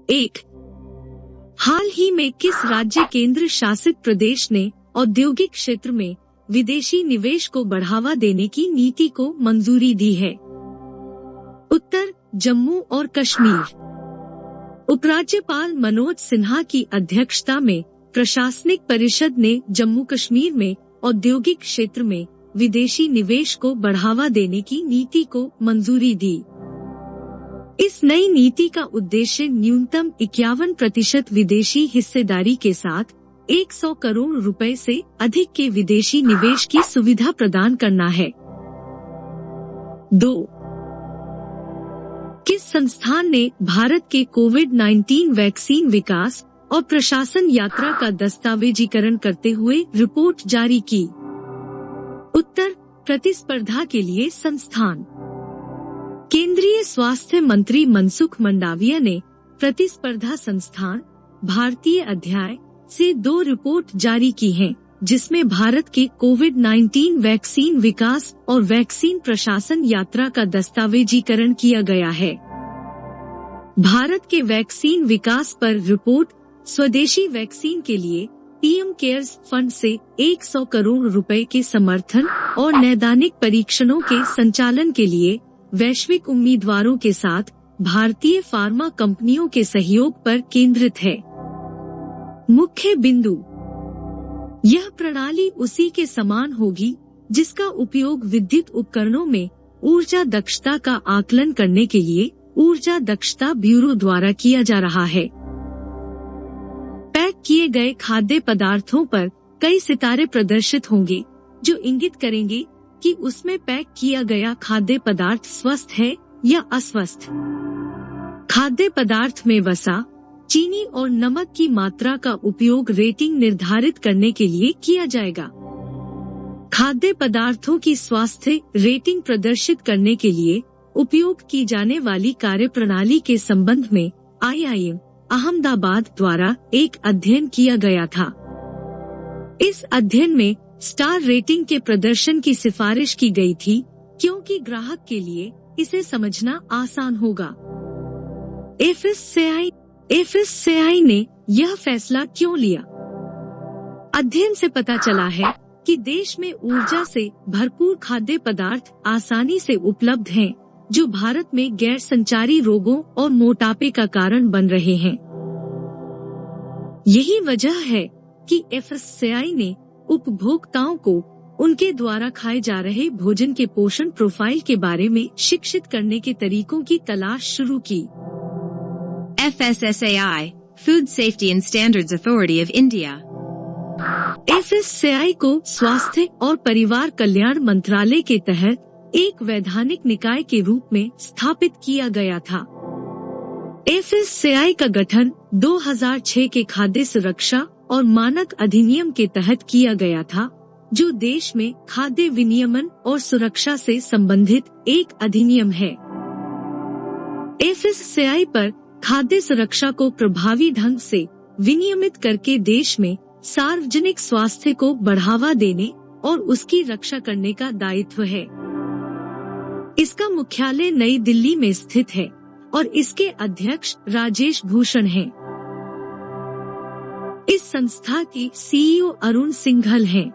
एक, हाल ही में किस राज्य केंद्र शासित प्रदेश ने औद्योगिक क्षेत्र में विदेशी निवेश को बढ़ावा देने की नीति को मंजूरी दी है? उत्तर, जम्मू और कश्मीर। उपराज्यपाल मनोज सिन्हा की अध्यक्षता में प्रशासनिक परिषद ने जम्मू कश्मीर में औद्योगिक क्षेत्र में विदेशी निवेश को बढ़ावा देने की नीति को मंजूरी दी। इस नई नीति का उद्देश्य न्यूनतम 51% विदेशी हिस्सेदारी के साथ 100 करोड़ रुपए से अधिक के विदेशी निवेश की सुविधा प्रदान करना है। 2. किस संस्थान ने भारत के कोविड-19 वैक्सीन विकास और प्रशासन यात्रा का दस्तावेजीकरण करते हुए रिपोर्ट जारी की? उत्तर, प्रतिस्पर्धा के लिए संस्थान। केंद्रीय स्वास्थ्य मंत्री मनसुख मंडाविया ने प्रतिस्पर्धा संस्थान भारतीय अध्याय से 2 रिपोर्ट जारी की हैं, जिसमें भारत के कोविड-19 वैक्सीन विकास और वैक्सीन प्रशासन यात्रा का दस्तावेजीकरण किया गया है। भारत के वैक्सीन विकास पर रिपोर्ट स्वदेशी वैक्सीन के लिए पीएम केयर्स फंड से 100 करोड़ रुपए के समर्थन और नैदानिक परीक्षणों के संचालन के लिए वैश्विक उम्मीदवारों के साथ भारतीय फार्मा कंपनियों के सहयोग पर केंद्रित है। मुख्य बिंदु, यह प्रणाली उसी के समान होगी जिसका उपयोग विद्युत उपकरणों में ऊर्जा दक्षता का आकलन करने के लिए ऊर्जा दक्षता ब्यूरो द्वारा किया जा रहा है। पैक किए गए खाद्य पदार्थों पर कई सितारे प्रदर्शित होंगे जो इंगित करेंगे कि उसमें पैक किया गया खाद्य पदार्थ स्वस्थ है या अस्वस्थ। खाद्य पदार्थ में वसा, चीनी और नमक की मात्रा का उपयोग रेटिंग निर्धारित करने के लिए किया जाएगा। खाद्य पदार्थों की स्वास्थ्य रेटिंग प्रदर्शित करने के लिए उपयोग की जाने वाली कार्यप्रणाली के संबंध में IIM अहमदाबाद द्वारा एक अध्ययन किया गया था। इस अध्ययन में स्टार रेटिंग के प्रदर्शन की सिफारिश की गई थी क्योंकि ग्राहक के लिए इसे समझना आसान होगा। FSCI ने यह फैसला क्यों लिया? अध्ययन से पता चला है कि देश में ऊर्जा से भरपूर खाद्य पदार्थ आसानी से उपलब्ध हैं, जो भारत में गैर संचारी रोगों और मोटापे का कारण बन रहे हैं। यही वजह है कि FSCI ने उपभोक्ताओं को उनके द्वारा खाए जा रहे भोजन के पोषण प्रोफाइल के बारे में शिक्षित करने के तरीकों की तलाश शुरू की। FSSAI, Food Safety and Standards Authority of India. FSCI को स्वास्थ्य और परिवार कल्याण मंत्रालय के तहत एक वैधानिक निकाय के रूप में स्थापित किया गया था। FSCI का गठन 2006 के खाद्य सुरक्षा और मानक अधिनियम के तहत किया गया था, जो देश में खाद्य विनियमन और सुरक्षा से संबंधित एक अधिनियम है। FSCI पर खाद्य सुरक्षा को प्रभावी ढंग से विनियमित करके देश में सार्वजनिक स्वास्थ्य को बढ़ावा देने और उसकी रक्षा करने का दायित्व है। इसका मुख्यालय नई दिल्ली में स्थित है और इसके अध्यक्ष राजेश भूषण हैं। इस संस्था की CEO अरुण सिंघल हैं।